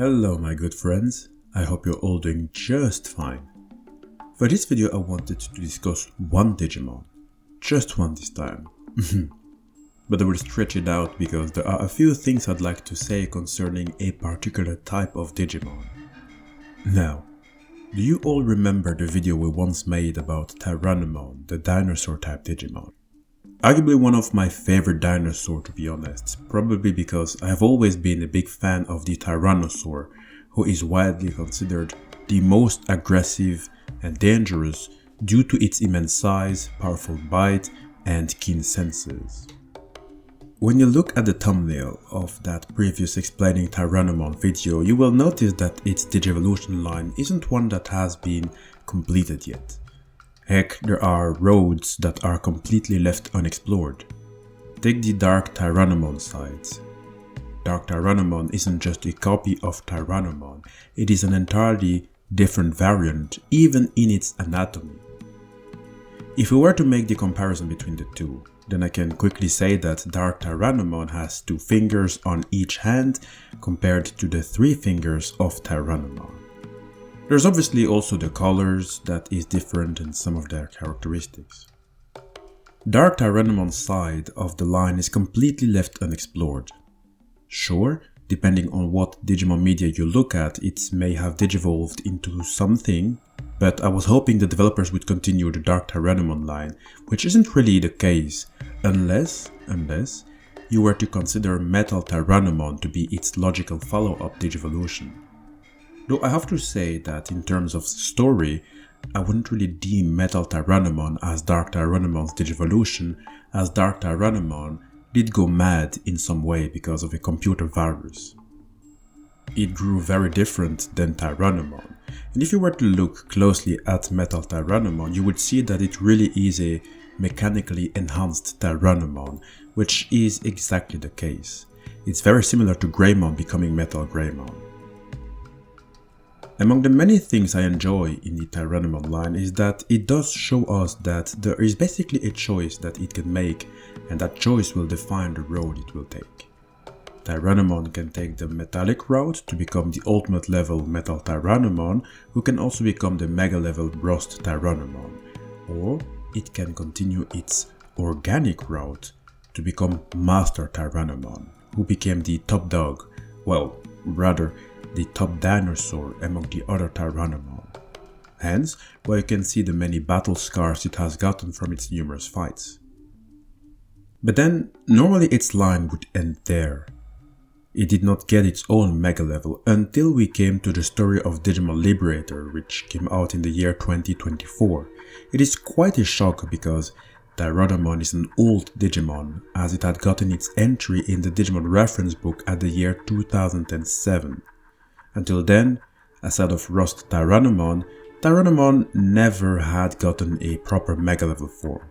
Hello my good friends, I hope you're all doing just fine. For this video I wanted to discuss one Digimon, just one this time. But I will stretch it out because there are a few things I'd like to say concerning a particular type of Digimon. Now, do you all remember the video we once made about TYRANNOMON, the dinosaur type Digimon? Arguably one of my favorite dinosaurs, to be honest, probably because I have always been a big fan of the Tyrannosaur, who is widely considered the most aggressive and dangerous due to its immense size, powerful bite, and keen senses. When you look at the thumbnail of that previous explaining TYRANNOMON video, you will notice that its DIGIVOLUTION line isn't one that has been completed yet. Heck, there are roads that are completely left unexplored. Take the Dark Tyrannomon sides. Dark Tyrannomon isn't just a copy of TYRANNOMON, it is an entirely different variant, even in its anatomy. If we were to make the comparison between the two, then I can quickly say that Dark Tyrannomon has 2 fingers on each hand compared to the 3 fingers of TYRANNOMON. There's obviously also the colors that is different in some of their characteristics. Dark Tyrannomon's side of the line is completely left unexplored. Sure, depending on what Digimon media you look at, it may have digivolved into something, but I was hoping the developers would continue the Dark Tyrannomon line, which isn't really the case, unless you were to consider Metal Tyrannomon to be its logical follow-up Digivolution. Though I have to say that in terms of story, I wouldn't really deem Metal Tyrannomon as Dark Tyrannomon's Digivolution, as Dark Tyrannomon did go mad in some way because of a computer virus. It grew very different than TYRANNOMON, and if you were to look closely at Metal Tyrannomon, you would see that it really is a mechanically enhanced TYRANNOMON, which is exactly the case. It's very similar to Greymon becoming Metal Greymon. Among the many things I enjoy in the TYRANNOMON line is that it does show us that there is basically a choice that it can make, and that choice will define the road it will take. TYRANNOMON can take the metallic route to become the ultimate level Metal Tyrannomon, who can also become the mega level Bronze Tyrannomon, or it can continue its organic route to become Master Tyrannomon, who became the top dog, well, rather the top dinosaur among the other Tyrannomon. Hence, why you can see the many battle scars it has gotten from its numerous fights. But then, normally its line would end there. It did not get its own mega level until we came to the story of Digimon Liberator, which came out in the year 2024. It is quite a shock because TYRANNOMON is an old Digimon, as it had gotten its entry in the Digimon reference book at the year 2007. Until then, aside of Rust TYRANNOMON, TYRANNOMON never had gotten a proper mega level form.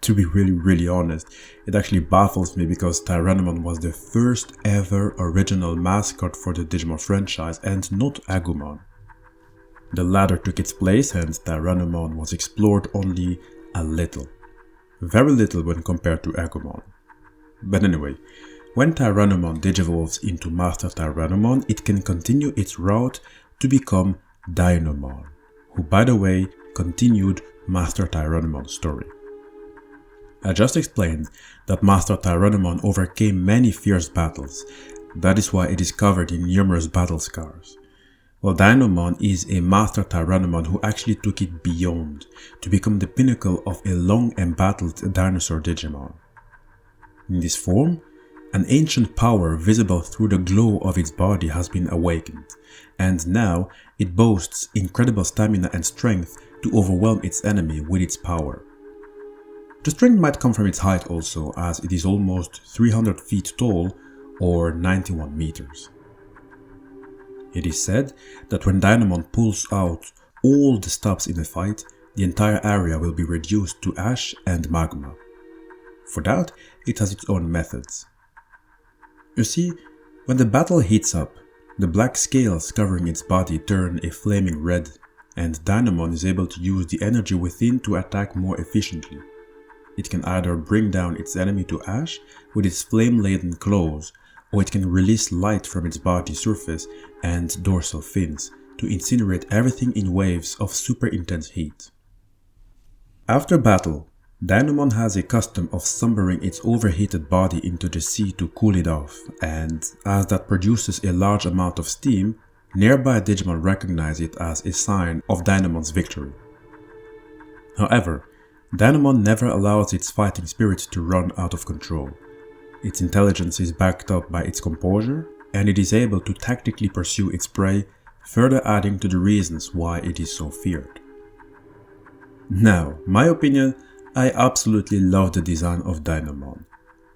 To be really honest, it actually baffles me because TYRANNOMON was the first ever original mascot for the Digimon franchise and not Agumon. The latter took its place and TYRANNOMON was explored only a little. Very little when compared to Agumon. But anyway, when TYRANNOMON digivolves into Master Tyrannomon, it can continue its route to become Dynamon, who by the way continued Master Tyrannomon's story. I just explained that Master Tyrannomon overcame many fierce battles, that is why it is covered in numerous battle scars. Well, Dynamon is a Master Tyrannomon who actually took it beyond to become the pinnacle of a long embattled dinosaur Digimon. In this form, an ancient power visible through the glow of its body has been awakened, and now it boasts incredible stamina and strength to overwhelm its enemy with its power. The strength might come from its height also, as it is almost 300 feet tall or 91 meters. It is said that when Dynamon pulls out all the stops in a fight, the entire area will be reduced to ash and magma. For that, it has its own methods. You see, when the battle heats up, the black scales covering its body turn a flaming red, and Dynamon is able to use the energy within to attack more efficiently. It can either bring down its enemy to ash with its flame-laden claws, or it can release light from its body surface and dorsal fins to incinerate everything in waves of super intense heat. After battle, Dynamon has a custom of sombering its overheated body into the sea to cool it off, and as that produces a large amount of steam, nearby Digimon recognize it as a sign of Dynamon's victory. However, Dynamon never allows its fighting spirit to run out of control. Its intelligence is backed up by its composure, and it is able to tactically pursue its prey, further adding to the reasons why it is so feared. Now, my opinion, I absolutely love the design of Dynamon.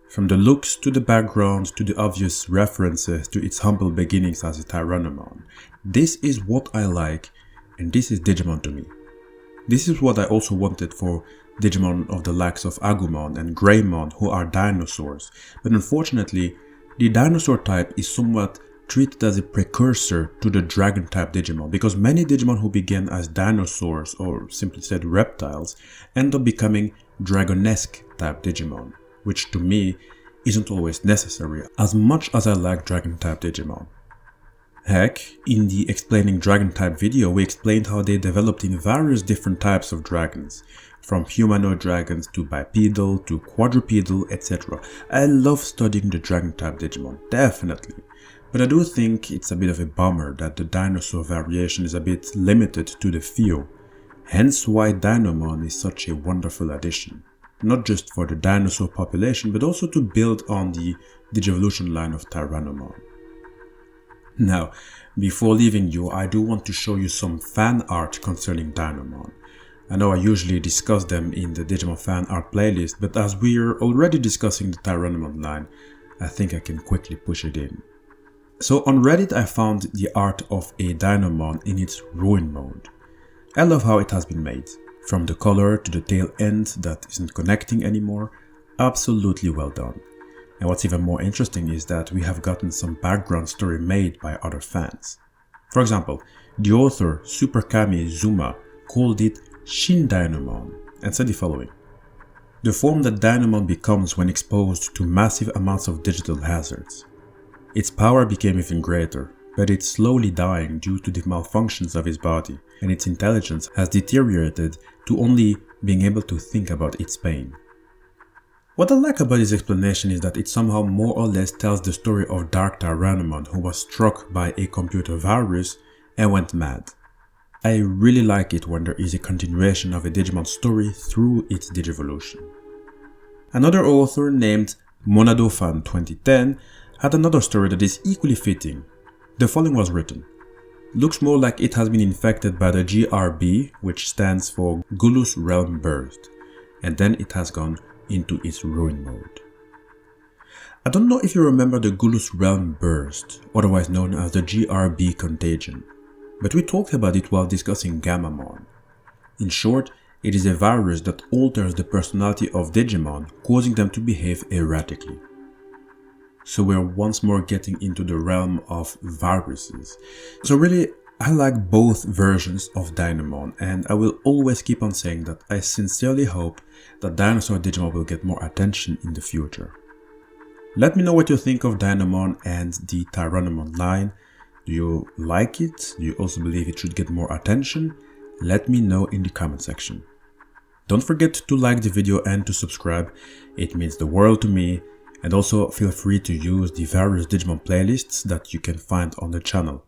From the looks to the background to the obvious references to its humble beginnings as a Tyrannomon. This is what I like, and this is Digimon to me. This is what I also wanted for Digimon of the likes of Agumon and Greymon, who are dinosaurs, but unfortunately the dinosaur type is somewhat treated as a precursor to the dragon type Digimon, because many Digimon who began as dinosaurs, or simply said reptiles, end up becoming dragonesque type Digimon, which to me isn't always necessary as much as I like dragon type Digimon. Heck, in the explaining dragon type video we explained how they developed in various different types of dragons, from humanoid dragons to bipedal to quadrupedal, etc. I love studying the dragon type Digimon, definitely. But I do think it's a bit of a bummer that the dinosaur variation is a bit limited to the few, hence why Dynamon is such a wonderful addition, not just for the dinosaur population but also to build on the Digivolution line of Tyrannomon. Now, before leaving you, I do want to show you some fan art concerning Dynamon. I know I usually discuss them in the Digimon fan art playlist, but as we're already discussing the Tyrannomon line, I think I can quickly push it in. So on Reddit I found the art of a Dynamon in its ruin mode. I love how it has been made, from the color to the tail end that isn't connecting anymore, absolutely well done. And what's even more interesting is that we have gotten some background story made by other fans. For example, the author Superkami Zuma called it Shin Dynamon and said the following: "The form that Dynamon becomes when exposed to massive amounts of digital hazards. Its power became even greater, but it's slowly dying due to the malfunctions of his body, and its intelligence has deteriorated to only being able to think about its pain." What I like about his explanation is that it somehow more or less tells the story of Dark Tyrannomon, who was struck by a computer virus and went mad. I really like it when there is a continuation of a Digimon story through its Digivolution. Another author named Monadofan 2010 had another story that is equally fitting. The following was written: "Looks more like it has been infected by the GRB, which stands for Gulus Realm Burst, and then it has gone into its ruin mode." I don't know if you remember the Gulus Realm Burst, otherwise known as the GRB Contagion, but we talked about it while discussing Gammamon. In short, it is a virus that alters the personality of Digimon, causing them to behave erratically. So we're once more getting into the realm of viruses. So really, I like both versions of Dynamon, and I will always keep on saying that I sincerely hope that Dinosaur Digimon will get more attention in the future. Let me know what you think of Dynamon and the Tyrannomon line. Do you like it? Do you also believe it should get more attention? Let me know in the comment section. Don't forget to like the video and to subscribe, it means the world to me, and also feel free to use the various Digimon playlists that you can find on the channel.